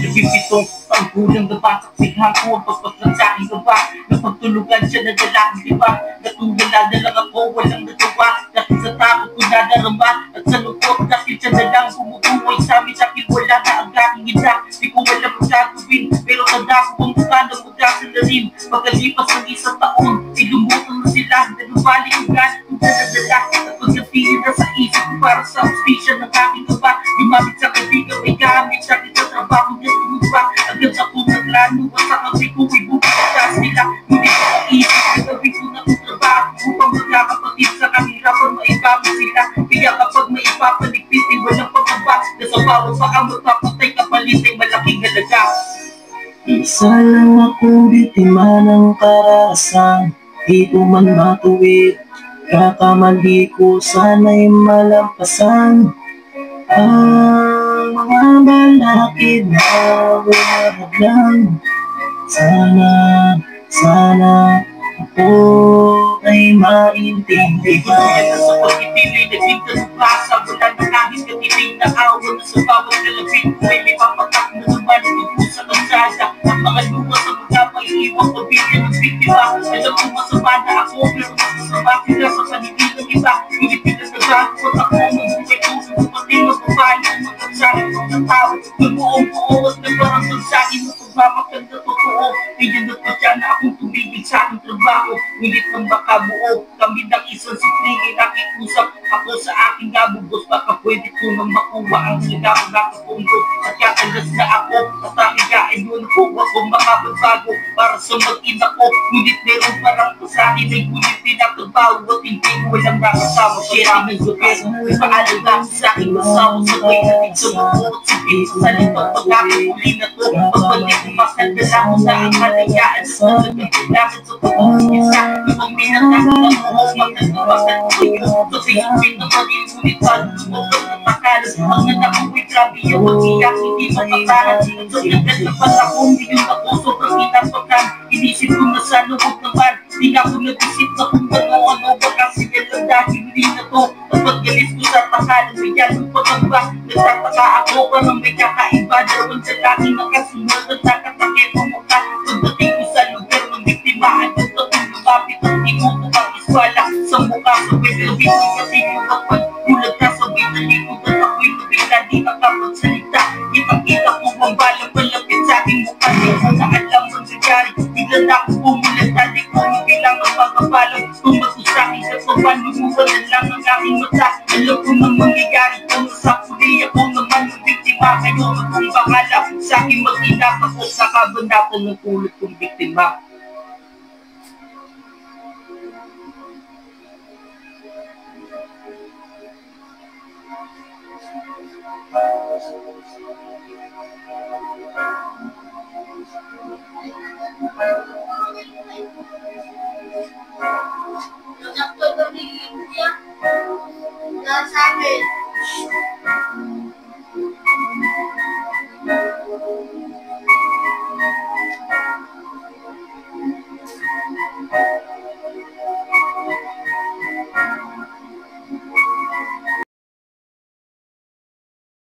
Nagpipitong panggulang na batak sighang ko ang pagpaslang sa aking gaba. Napagtulugan siya na dalaking diba. Natungala na lang ako, walang nagawa. Dahil sa takot ko nadarama at sa lungkot dahil siya na lang bumubuhay sa amin. Dahil wala na ang aking ina. Di ko alam ang gagawin, pero tanda ko ang mukha na mula sa lalim. Pagkalipas ng isang taon, ilumutan na sila. Nanubalik ang ganit kong daladala. At pagkatingin na sa isip ko para sa hostisya ng aking gaba. Lumapit sa kaibigan, may gamit sa akin sa trabaho niya tumubak. Agad ako naglano at sa kasi ko ay bumitas nila. Ngunit sa isip, nagawin ko na ang trabaho upang magkakapatid sa kahirapan, maibama sila. Kaya kapag may ipapaligpit ay walang pagkaba. Na sa bawat paang magpapatay kapalit ay malaking halaga. Isa lang akong biktima ng karahasan, di ko man matuwid. Kakamali ko sana'y malampasan ang mga balakid na humahadlang. Sana ako ay maintindihan. Sa pagkitili, naging kanubasa. Wala na kahit katiling na awa na sa bawat kalapit ko ay may papatak na naman tungkol sa kansada. Ang mga luwa sa mga maiiwang pamilya ng biktima. Alam ko masama na ako, pero mas masama sila sa panigil ng iba. Ngunit pinagkagakot ako, mabuhay ko sa dumating na babae ng mga sabi ng mga tao. Magbuong-buo at nagbaranggang sa akin na pagmamakal na totoo. Pinunod pa siya na akong tumigil sa aking trabaho. Ngunit nang makabuo kami ng isang siklingin nakikusap ako sa aking gabubos. Baka pwede ko nang makuha ang sila ko nakapundo. At kakalas na ako at takigain mo na kung ako makapagbago para sa mag-ina ko. Ngunit meron parang pasahin ay ngunit pinakabaw at hindi ko walang nakasama. Sharing ng super, may paalaga sa aking masawa. Sabay natin sa buo at sige sa salitang pagkakapuli na to. Pagbalik ko makadala ko na ang halayaan sa talagang kailangan sa pag-umpisa. Ibang minatang na mo magkagawasan ko yun. Kasi na maging ngunit paano lumabas na takalas. Ang anak ko ay grabe yung mag-iyak, hindi mapatahan. So nagkatapat ako, ngayon ako sobrang inapakan. Inisip ko na sa loob naman, di na ako nag-isip na kung ano baka sigalang dahil hindi na to. At paggalis ko sa takalan, may yanong pagkaba. Nagtataka ako parang may kakaiba. Dalawang lalaki nakasunod at nakatakit ang mukha. Pagdating ko sa lugar ng biktima, at yung tatong lumapit at tinuto ang iswala sa mukha. Sabay na hindi kasi yung kapag gulat na sabay na likod at ako'y nabigla di nakapagsalita. Kitang-kita ko ang balang palapit sa aking mukha. Di ko na alam ang nangyari. Bigla na ako pumulat na di ko bilang ang pagkabalang. Tumato sa akin sa pawan, lumuha na lang ang aking mata. Alam ko nang mangyayari kung sa puli ako naman yung biktima. Kayo na kung bahala sa akin mag-inap ako sa kabanatan ng pulot kong biktima.